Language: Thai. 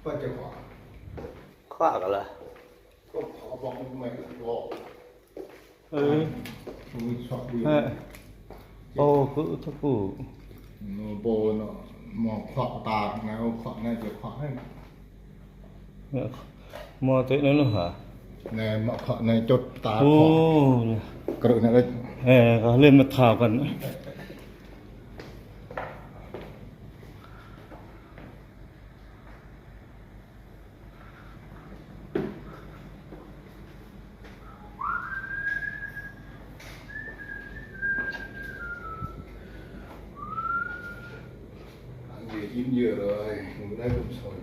ก็จะขวา ขวากันละ ก็ขอบอกไม่รอมีชอบดีโอ้คือทุกผู้โนโบเนาะมองขวาตาไงเอาขวาน่าจะขวาให้มอเตนั่นเหรอในมอขวาในจุดตา โอ้ ขวากระดูกนั่นเลย ก็เล่นมาข่าวกันยิ้มเยอะเลยหนูได้ผมสวย